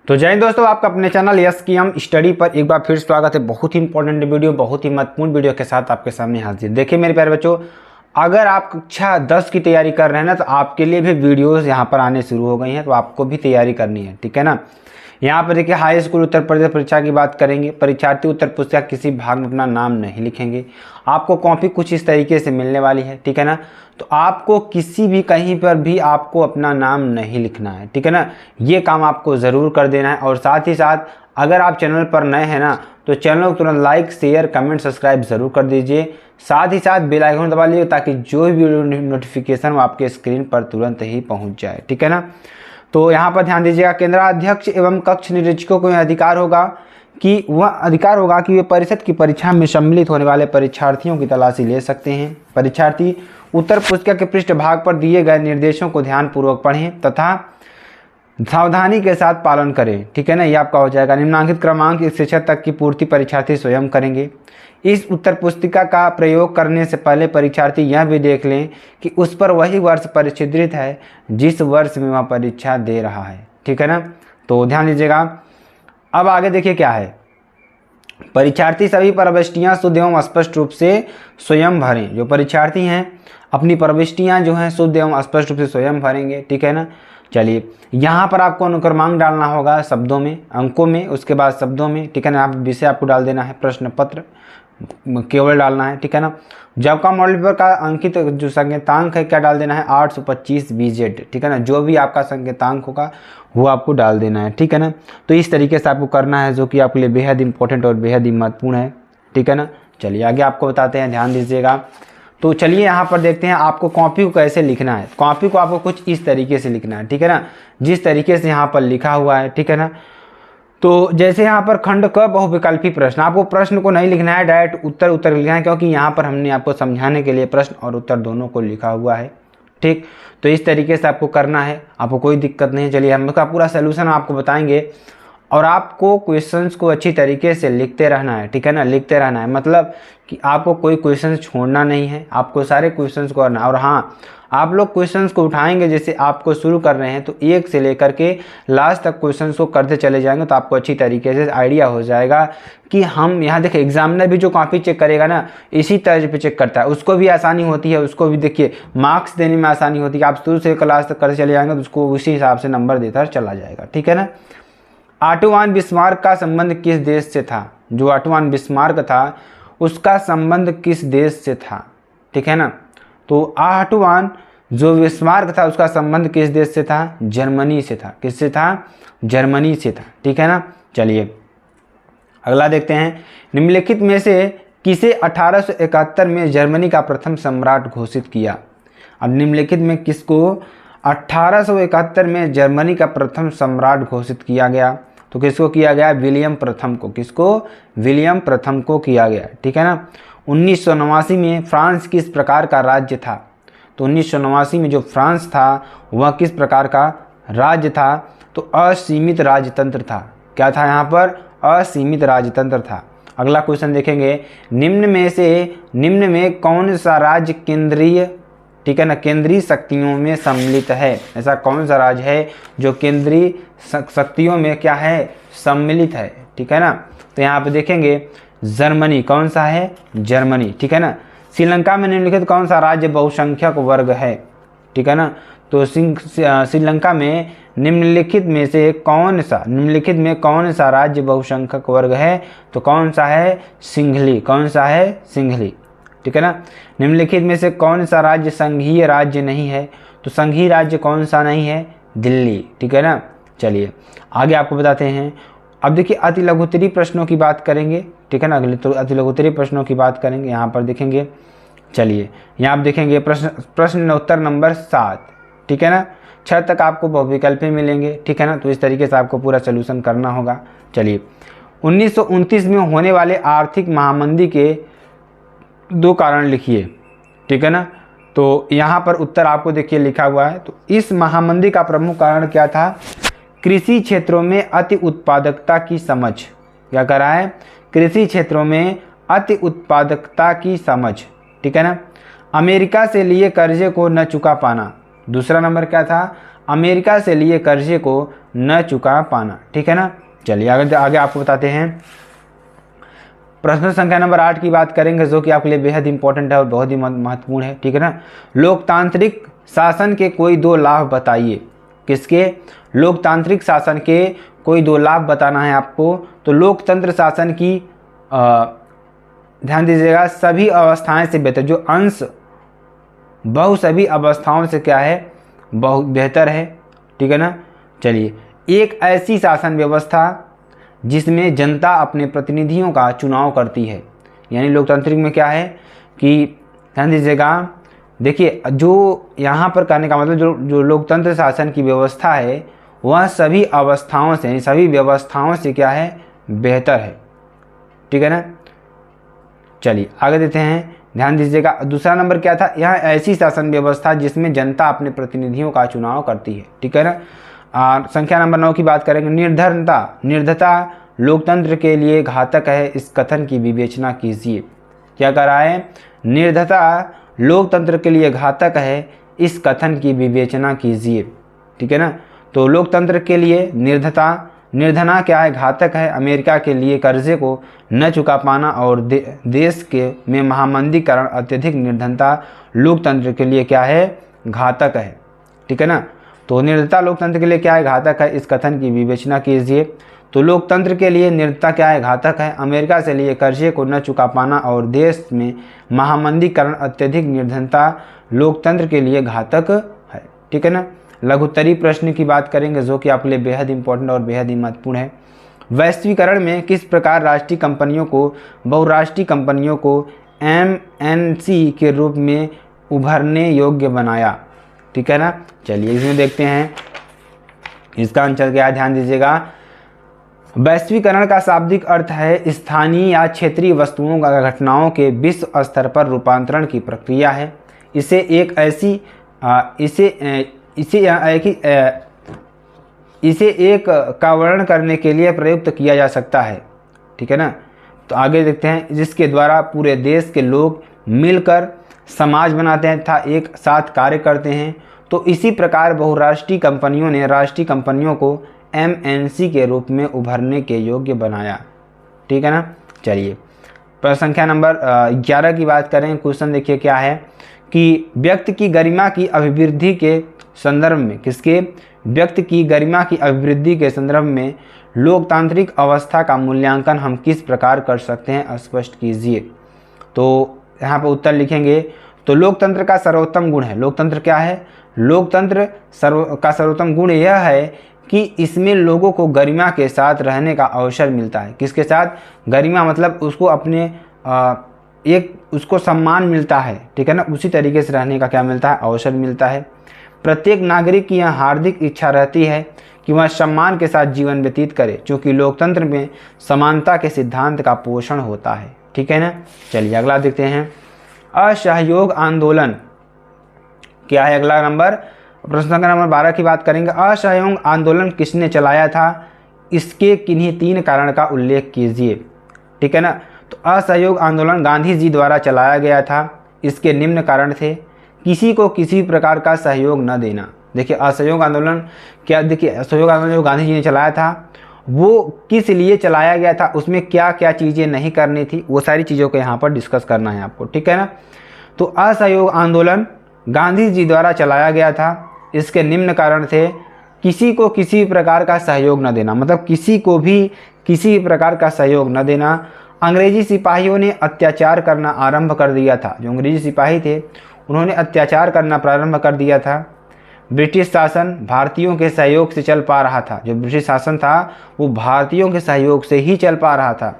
तो जय हिंद दोस्तों, आपका अपने चैनल यस की हम स्टडी पर एक बार फिर स्वागत है। बहुत ही इंपॉर्टेंट वीडियो, बहुत ही महत्वपूर्ण वीडियो के साथ आपके सामने हाजिर। देखिए मेरे प्यारे बच्चों, अगर आप कक्षा 10 की तैयारी कर रहे हैं ना, तो आपके लिए भी वीडियोस यहाँ पर आने शुरू हो गई हैं, तो आपको भी तैयारी करनी है, ठीक है ना। यहाँ पर देखिए हाई स्कूल उत्तर प्रदेश परीक्षा की बात करेंगे। परीक्षार्थी उत्तर पुस्तिका किसी भाग में अपना नाम नहीं लिखेंगे। आपको कॉपी कुछ इस तरीके से मिलने वाली है, ठीक है ना। तो आपको किसी भी कहीं पर भी आपको अपना नाम नहीं लिखना है, ठीक है ना। ये काम आपको ज़रूर कर देना है। और साथ ही साथ अगर आप चैनल पर नए हैं ना, तो चैनल को तुरंत लाइक शेयर कमेंट सब्सक्राइब ज़रूर कर दीजिए। साथ ही साथ बेल आइकन दबा लीजिए ताकि जो भी वीडियो नोटिफिकेशन वो आपके स्क्रीन पर तुरंत ही पहुँच जाए, ठीक है ना। तो यहाँ पर ध्यान दीजिएगा, केंद्राध्यक्ष एवं कक्ष निरीक्षकों को यह अधिकार होगा कि वे परिषद की परीक्षा में सम्मिलित होने वाले परीक्षार्थियों की तलाशी ले सकते हैं। परीक्षार्थी उत्तर पुस्तिका के पृष्ठ भाग पर दिए गए निर्देशों को ध्यानपूर्वक पढ़ें तथा सावधानी के साथ पालन करें, ठीक है ना। ये आपका हो जाएगा। निम्नांकित क्रमांक इस शिक्षक तक की पूर्ति परीक्षार्थी स्वयं करेंगे। इस उत्तर पुस्तिका का प्रयोग करने से पहले परीक्षार्थी यह भी देख लें कि उस पर वही वर्ष परिचित है जिस वर्ष में वह परीक्षा दे रहा है, ठीक है ना। तो ध्यान दीजिएगा। अब आगे देखिए क्या है। परीक्षार्थी सभी प्रविष्टियां शुद्ध एवं स्पष्ट रूप से स्वयं भरें। जो परीक्षार्थी हैं अपनी प्रविष्टियां जो हैं शुद्ध एवं स्पष्ट रूप से स्वयं भरेंगे, ठीक है ना। चलिए यहाँ पर आपको अनुक्रमांक डालना होगा शब्दों में, अंकों में, उसके बाद शब्दों में, ठीक है ना। आप विषय आपको डाल देना है, प्रश्न पत्र केवल डालना है, ठीक है ना। जब का मॉडल पेपर का अंकित जो संकेतांक है क्या डाल देना है 825 BZ, ठीक है ना। जो भी आपका संकेतांक होगा वो आपको डाल देना है, ठीक है ना। तो इस तरीके से आपको करना है, जो कि आपके लिए बेहद इंपॉर्टेंट और बेहद ही महत्वपूर्ण है, ठीक है ना। चलिए आगे आपको बताते हैं, ध्यान दीजिएगा। तो चलिए यहाँ पर देखते हैं आपको कॉपी को कैसे लिखना है। कॉपी को आपको कुछ इस तरीके से लिखना है, ठीक है ना, जिस तरीके से यहाँ पर लिखा हुआ है, ठीक है ना। तो जैसे यहाँ पर खंड क बहुविकल्पी प्रश्न, आपको प्रश्न को नहीं लिखना है, डायरेक्ट उत्तर लिखना है, क्योंकि यहाँ पर हमने आपको समझाने के लिए प्रश्न और उत्तर दोनों को लिखा हुआ है, ठीक। तो इस तरीके से आपको करना है, आपको कोई दिक्कत नहीं है। चलिए हम इसका पूरा सोल्यूशन आपको बताएंगे और आपको क्वेश्चंस को अच्छी तरीके से लिखते रहना है, ठीक है ना। लिखते रहना है मतलब कि आपको कोई क्वेश्चन छोड़ना नहीं है, आपको सारे क्वेश्चंस को करना है। और हाँ, आप लोग क्वेश्चंस को उठाएंगे, जैसे आपको शुरू कर रहे हैं तो एक से लेकर के लास्ट तक क्वेश्चंस को करते चले जाएंगे, तो आपको अच्छी तरीके से आइडिया हो जाएगा कि हम यहाँ देखिए एग्जामिनर भी जो कॉपी चेक करेगा ना, इसी तर्ज पे चेक करता है, उसको भी आसानी होती है, उसको भी देखिए मार्क्स देने में आसानी होती है। आप शुरू से क्लास तक करते चले जाएंगे तो उसको उसी हिसाब से नंबर देता चला जाएगा, ठीक है ना। ऑटोवान बिस्मार्क का संबंध किस देश से था? जो ऑटोवान बिस्मार्क था उसका संबंध किस देश से था, ठीक है ना। तो ऑटोवान जो बिस्मार्क था उसका संबंध किस देश से था? जर्मनी से था। किससे था? जर्मनी से था, ठीक है ना। चलिए अगला देखते हैं। निम्नलिखित में से किसे 1871 में जर्मनी का प्रथम सम्राट घोषित किया? अब निम्नलिखित में किसको 1871 में जर्मनी का प्रथम सम्राट घोषित किया गया? तो किसको किया गया? विलियम प्रथम को। किसको? विलियम प्रथम को किया गया, ठीक है ना। 1989 में फ्रांस किस प्रकार का राज्य था? तो 1989 में जो फ्रांस था वह किस प्रकार का राज्य था? तो असीमित राजतंत्र था। क्या था यहाँ पर? असीमित राजतंत्र था। अगला क्वेश्चन देखेंगे। निम्न में कौन सा राज्य केंद्रीय, ठीक है ना, केंद्रीय शक्तियों में सम्मिलित है? ऐसा कौन सा राज्य है जो केंद्रीय शक्तियों में क्या है? सम्मिलित है, ठीक है ना। तो यहाँ पे देखेंगे जर्मनी। कौन सा है? जर्मनी, ठीक है ना। श्रीलंका में निम्नलिखित कौन सा राज्य बहुसंख्यक वर्ग है? ठीक है ना। तो श्रीलंका में निम्नलिखित में कौन सा राज्य बहुसंख्यक वर्ग है? तो कौन सा है? सिंघली। कौन सा है? सिंघली, ठीक है ना। निम्नलिखित में से कौन सा राज्य संघीय राज्य नहीं है? तो संघीय राज्य कौन सा नहीं है? दिल्ली, ठीक है ना। चलिए आगे आपको बताते हैं। अब देखिए अति लघुत्तरीय प्रश्नों की बात करेंगे, ठीक है ना। अगले तो अति लघुत्तरीय प्रश्नों की बात करेंगे। यहाँ पर देखेंगे, चलिए यहाँ आप देखेंगे प्रश्न उत्तर नंबर 7, ठीक है ना। 6 तक आपको बहुविकल्पी मिलेंगे, ठीक है ना। तो इस तरीके से आपको पूरा सोल्यूशन करना होगा। चलिए 1929 में होने वाले आर्थिक महामंदी के 2 कारण लिखिए, ठीक है ना। तो यहाँ पर उत्तर आपको देखिए लिखा हुआ है। तो इस महामंदी का प्रमुख कारण क्या था? कृषि क्षेत्रों में अति उत्पादकता की समझ। क्या कर रहा है? कृषि क्षेत्रों में अति उत्पादकता की समझ, ठीक है ना। अमेरिका से लिए कर्जे को न चुका पाना। दूसरा नंबर क्या था? अमेरिका से लिए कर्जे को न चुका पाना। ठीक है ना। चलिए आगे आपको बताते हैं। प्रश्न संख्या नंबर 8 की बात करेंगे, जो कि आपके लिए बेहद इंपॉर्टेंट है और बहुत ही महत्वपूर्ण है। ठीक है ना। लोकतांत्रिक शासन के कोई 2 लाभ बताइए। किसके? लोकतांत्रिक शासन के कोई 2 लाभ बताना है आपको। तो लोकतंत्र शासन की ध्यान दीजिएगा, सभी अवस्थाएं से बेहतर, जो अंश बहु सभी अवस्थाओं से क्या है, बहुत बेहतर है। ठीक है ना। चलिए, एक ऐसी शासन व्यवस्था जिसमें जनता अपने प्रतिनिधियों का चुनाव करती है। यानी लोकतांत्रिक में क्या है कि ध्यान दीजिएगा, देखिए जो यहाँ पर करने का मतलब जो लोकतंत्र शासन की व्यवस्था है वह सभी अवस्थाओं से, यानी सभी व्यवस्थाओं से क्या है, बेहतर है। ठीक है ना। चलिए आगे देते हैं, ध्यान दीजिएगा। दूसरा नंबर क्या था? यह ऐसी शासन व्यवस्था जिसमें जनता अपने प्रतिनिधियों का चुनाव करती है। ठीक है ना। संख्या नंबर 9 की बात करेंगे। निर्धनता लोकतंत्र के लिए घातक है, इस कथन की विवेचना कीजिए। क्या कर रहा है? निर्धनता लोकतंत्र के लिए घातक है, इस कथन की विवेचना कीजिए। ठीक है ना। तो लोकतंत्र के लिए निर्धना क्या है? घातक है। अमेरिका के लिए कर्जे को न चुका पाना और देश के में महामंदीकरण, अत्यधिक निर्धनता लोकतंत्र के लिए क्या है? घातक है। ठीक है ना। तो निर्धनता लोकतंत्र के लिए क्या है? घातक है, इस कथन की विवेचना कीजिए। तो लोकतंत्र के लिए निर्धनता क्या है? घातक है। अमेरिका से लिए कर्जे को न चुका पाना और देश में महामंदीकरण, अत्यधिक निर्धनता लोकतंत्र के लिए घातक है। ठीक है ना। लघुत्तरीय प्रश्न की बात करेंगे, जो कि आपके लिए बेहद इंपॉर्टेंट और बेहद ही महत्वपूर्ण है। वैश्वीकरण में किस प्रकार राष्ट्रीय कंपनियों को बहुराष्ट्रीय कंपनियों को MNC के रूप में उभरने योग्य बनाया? ठीक है ना। चलिए इसमें देखते हैं इसका आंसर क्या है, ध्यान दीजिएगा। वैश्वीकरण का शाब्दिक अर्थ है स्थानीय या क्षेत्रीय वस्तुओं का घटनाओं के विश्व स्तर पर रूपांतरण की प्रक्रिया है। इसे एक का वर्णन करने के लिए प्रयुक्त किया जा सकता है। ठीक है ना। तो आगे देखते हैं, जिसके द्वारा पूरे देश के लोग मिलकर समाज बनाते हैं तथा एक साथ कार्य करते हैं। तो इसी प्रकार बहुराष्ट्रीय कंपनियों ने राष्ट्रीय कंपनियों को MNC के रूप में उभरने के योग्य बनाया। ठीक है ना। चलिए प्रश्न संख्या नंबर 11 की बात करें। क्वेश्चन देखिए क्या है कि व्यक्ति की गरिमा की अभिवृद्धि के संदर्भ में, किसके? व्यक्ति की गरिमा की अभिवृद्धि के संदर्भ में लोकतांत्रिक अवस्था का मूल्यांकन हम किस प्रकार कर सकते हैं, स्पष्ट कीजिए। तो यहाँ पर उत्तर लिखेंगे। तो लोकतंत्र का सर्वोत्तम गुण है, लोकतंत्र क्या है? लोकतंत्र का सर्वोत्तम गुण यह है कि इसमें लोगों को गरिमा के साथ रहने का अवसर मिलता है। किसके साथ? गरिमा मतलब उसको अपने उसको सम्मान मिलता है। ठीक है ना। उसी तरीके से रहने का क्या मिलता है? अवसर मिलता है। प्रत्येक नागरिक की यह हार्दिक इच्छा रहती है कि वह सम्मान के साथ जीवन व्यतीत करे, क्योंकि लोकतंत्र में समानता के सिद्धांत का पोषण होता है। ठीक है ना। चलिए अगला देखते हैं। असहयोग आंदोलन क्या है? अगला नंबर प्रश्न संख्या नंबर 12 की बात करेंगे। असहयोग आंदोलन किसने चलाया था? इसके किन्हीं 3 कारण का उल्लेख कीजिए। ठीक है ना। तो असहयोग आंदोलन गांधी जी द्वारा चलाया गया था। इसके निम्न कारण थे। किसी को किसी प्रकार का सहयोग न देना। देखिए असहयोग आंदोलन क्या, देखिए असहयोग आंदोलन जो गांधी जी ने चलाया था वो किस लिए चलाया गया था, उसमें क्या क्या चीज़ें नहीं करनी थी, वो सारी चीज़ों को यहाँ पर डिस्कस करना है आपको। ठीक है ना। तो असहयोग आंदोलन गांधी जी द्वारा चलाया गया था। इसके निम्न कारण थे। किसी को किसी प्रकार का सहयोग न देना, मतलब किसी को भी किसी प्रकार का सहयोग न देना। अंग्रेजी सिपाहियों ने अत्याचार करना आरंभ कर दिया था। जो अंग्रेजी सिपाही थे उन्होंने अत्याचार करना प्रारंभ कर दिया था। ब्रिटिश शासन भारतीयों के सहयोग से चल पा रहा था। जो ब्रिटिश शासन था वो भारतीयों के सहयोग से ही चल पा रहा था।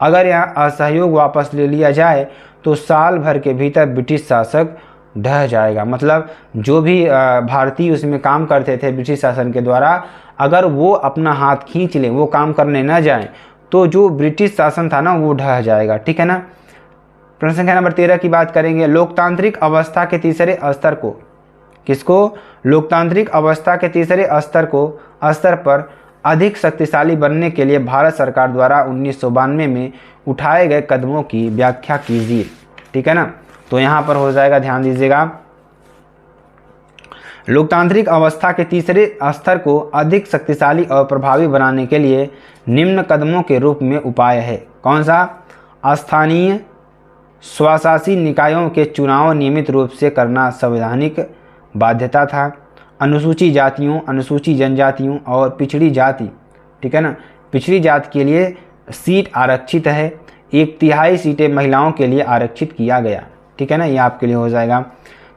अगर यहाँ असहयोग वापस ले लिया जाए तो साल भर के भीतर ब्रिटिश शासक ढह जाएगा। मतलब जो भी भारतीय उसमें काम करते थे ब्रिटिश शासन के द्वारा, अगर वो अपना हाथ खींच लें, वो काम करने न जाएं, तो जो ब्रिटिश शासन था ना वो ढह जाएगा। ठीक है ना। प्रश्न संख्या नंबर 13 की बात करेंगे। लोकतांत्रिक अवस्था के तीसरे स्तर को, किसको? लोकतांत्रिक अवस्था के तीसरे स्तर पर अधिक शक्तिशाली बनने के लिए भारत सरकार द्वारा 1992 में उठाए गए कदमों की व्याख्या कीजिए। ठीक है ना। तो यहाँ पर हो जाएगा, ध्यान दीजिएगा। लोकतांत्रिक अवस्था के तीसरे स्तर को अधिक शक्तिशाली और प्रभावी बनाने के लिए निम्न कदमों के रूप में उपाय है। कौन सा? स्थानीय स्वशासी निकायों के चुनाव नियमित रूप से करना संवैधानिक बाध्यता था। अनुसूचित जातियों, अनुसूचित जनजातियों और पिछड़ी जाति, ठीक है ना, पिछड़ी जाति के लिए सीट आरक्षित है। 1/3 सीटें महिलाओं के लिए आरक्षित किया गया, ठीक है ना, ये आपके लिए हो जाएगा।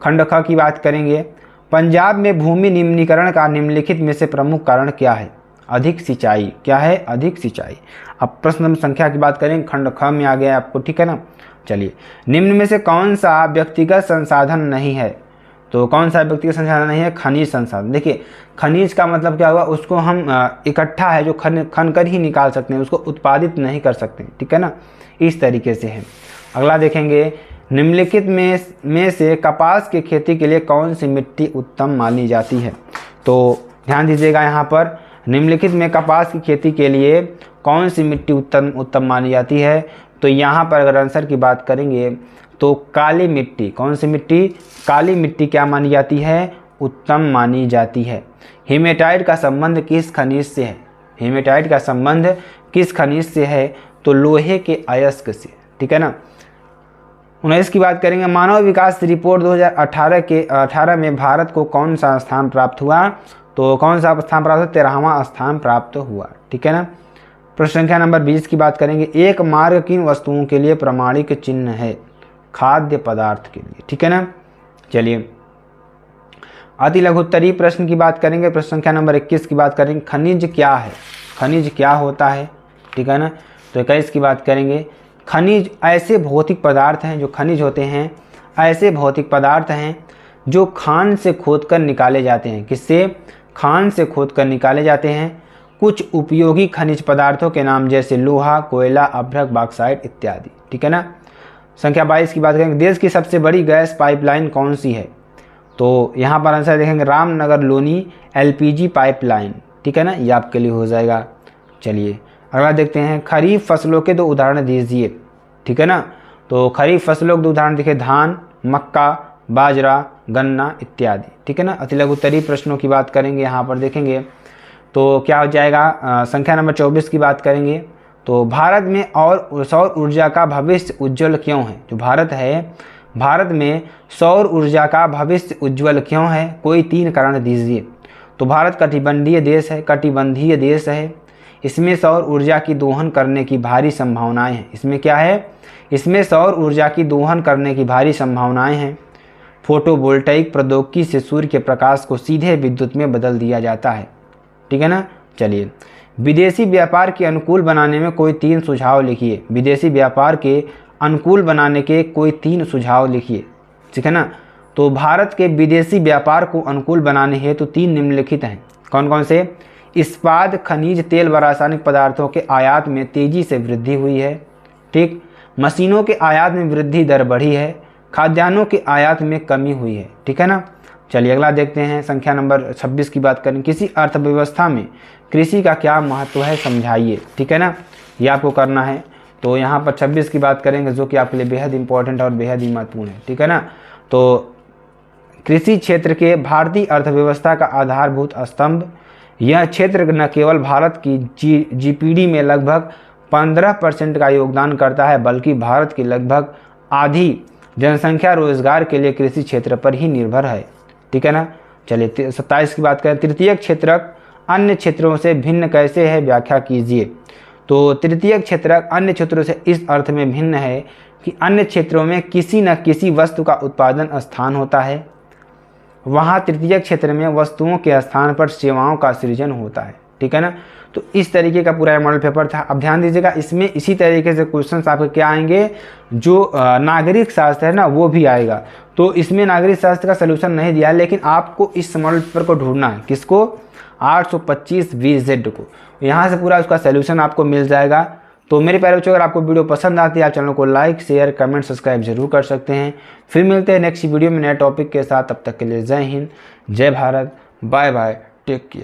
खंड ख की बात करेंगे। पंजाब में भूमि निम्नीकरण का निम्नलिखित में से प्रमुख कारण क्या है? अधिक सिंचाई। क्या है? अधिक सिंचाई। अब प्रश्न संख्या की बात करें, खंड ख में आ गया आपको, ठीक है ना। चलिए, निम्न में से कौन सा व्यक्तिगत संसाधन नहीं है? तो कौन सा व्यक्तिगत संसाधन नहीं है? खनिज संसाधन। देखिए, खनिज का मतलब क्या हुआ? उसको हम इकट्ठा है जो खन कर ही निकाल सकते हैं, उसको उत्पादित नहीं कर सकते, ठीक है ना, इस तरीके से है। अगला देखेंगे, निम्नलिखित में से कपास की खेती के लिए कौन सी मिट्टी उत्तम मानी जाती है? तो ध्यान दीजिएगा, यहाँ पर निम्नलिखित में कपास की खेती के लिए कौन सी मिट्टी उत्तम मानी जाती है? तो यहाँ पर अगर आंसर की बात करेंगे तो काली मिट्टी। कौन सी मिट्टी? काली मिट्टी क्या मानी जाती है? उत्तम मानी जाती है। हेमेटाइट का संबंध किस खनिज से है? हेमेटाइट का संबंध किस खनिज से है? तो लोहे के अयस्क से, ठीक है ना। 19 की बात करेंगे, मानव विकास रिपोर्ट 2018 में भारत को कौन सा स्थान प्राप्त हुआ? तो कौन सा स्थान प्राप्त हुआ? 13वां स्थान प्राप्त हुआ, ठीक है ना। प्रश्न संख्या नंबर 20 की बात करेंगे, एक मार्ग किन वस्तुओं के लिए प्रमाणिक चिन्ह है? खाद्य पदार्थ के लिए, ठीक है ना। चलिए, अति लघुत्तरीय प्रश्न की बात करेंगे। प्रश्न संख्या नंबर 21 की बात करेंगे, खनिज क्या है? खनिज क्या होता है, ठीक है ना। तो 21 की बात करेंगे, खनिज ऐसे भौतिक पदार्थ हैं, जो खनिज होते हैं ऐसे भौतिक पदार्थ हैं जो खान से खोदकर निकाले जाते हैं। किससे? खान से खोदकर निकाले जाते हैं। कुछ उपयोगी खनिज पदार्थों के नाम जैसे लोहा, कोयला, अभ्रक, बॉक्साइट इत्यादि, ठीक है ना। संख्या 22 की बात करेंगे, देश की सबसे बड़ी गैस पाइपलाइन कौन सी है? तो यहाँ पर आंसर देखेंगे, रामनगर लोनी LPG पाइपलाइन, ठीक है ना, ये आपके लिए हो जाएगा। चलिए, अगला देखते हैं, खरीफ फसलों के 2 उदाहरण दीजिए, ठीक है ना। तो खरीफ फसलों के 2 उदाहरण देखिए, धान, मक्का, बाजरा, गन्ना इत्यादि, ठीक है ना। अति लघुत्तरीय प्रश्नों की बात करेंगे, यहाँ पर देखेंगे तो क्या हो जाएगा। संख्या नंबर 24 की बात करेंगे, तो भारत में और सौर ऊर्जा का भविष्य उज्जवल क्यों है? जो भारत है, भारत में सौर ऊर्जा का भविष्य उज्जवल क्यों है? कोई 3 कारण दीजिए। तो भारत कटिबंधीय देश है, इसमें सौर ऊर्जा की दोहन करने की भारी संभावनाएं हैं। इसमें क्या है? इसमें सौर ऊर्जा की दोहन करने की भारी संभावनाएं हैं। फोटोवोल्टाइक प्रौद्योगिकी से सूर्य के प्रकाश को सीधे विद्युत में बदल दिया जाता है, ठीक है ना। चलिए, विदेशी व्यापार के अनुकूल बनाने में कोई 3 सुझाव लिखिए। विदेशी व्यापार के अनुकूल बनाने के कोई 3 सुझाव लिखिए, ठीक है ना। तो भारत के विदेशी व्यापार को अनुकूल बनाने हेतु 3 निम्नलिखित हैं। कौन कौन से? इस्पात, खनिज तेल व रासायनिक पदार्थों के आयात में तेजी से वृद्धि हुई है, ठीक। मशीनों के आयात में वृद्धि दर बढ़ी है। खाद्यान्नों के आयात में कमी हुई है, ठीक है ना। चलिए, अगला देखते हैं, संख्या नंबर 26 की बात करें, किसी अर्थव्यवस्था में कृषि का क्या महत्व है समझाइए, ठीक है ना, ये आपको करना है। तो यहाँ पर 26 की बात करेंगे, जो कि आपके लिए बेहद इंपॉर्टेंट और बेहद ही महत्वपूर्ण है, ठीक है ना। तो कृषि क्षेत्र के भारतीय अर्थव्यवस्था का आधारभूत स्तंभ, यह क्षेत्र न केवल भारत की GDP में लगभग 15% का योगदान करता है, बल्कि भारत की लगभग आधी जनसंख्या रोजगार के लिए कृषि क्षेत्र पर ही निर्भर है, ठीक है ना। चलिए, 27 की बात करें, तृतीयक क्षेत्रक अन्य क्षेत्रों से भिन्न कैसे है, व्याख्या कीजिए। तो तृतीयक क्षेत्रक अन्य क्षेत्रों से इस अर्थ में भिन्न है कि अन्य क्षेत्रों में किसी न किसी वस्तु का उत्पादन स्थान होता है, वहाँ तृतीयक क्षेत्र में वस्तुओं के स्थान पर सेवाओं का सृजन होता है, ठीक है ना। तो इस तरीके का पूरा मॉडल पेपर था। अब ध्यान दीजिएगा, इसमें इसी तरीके से क्वेश्चंस आपके क्या आएंगे, जो नागरिक शास्त्र है ना वो भी आएगा। तो इसमें नागरिक शास्त्र का सलूशन नहीं दिया, लेकिन आपको इस मॉडल पेपर को ढूंढना है। किसको? 825 VZ को। यहाँ से पूरा उसका सलूशन आपको मिल जाएगा। तो मेरे प्यारे बच्चों, अगर आपको वीडियो पसंद आती है, आप चैनल को लाइक, शेयर, कमेंट, सब्सक्राइब जरूर कर सकते हैं। फिर मिलते हैं नेक्स्ट वीडियो में नए टॉपिक के साथ। तब तक के लिए जय हिंद, जय Bharat, bye bye, take care.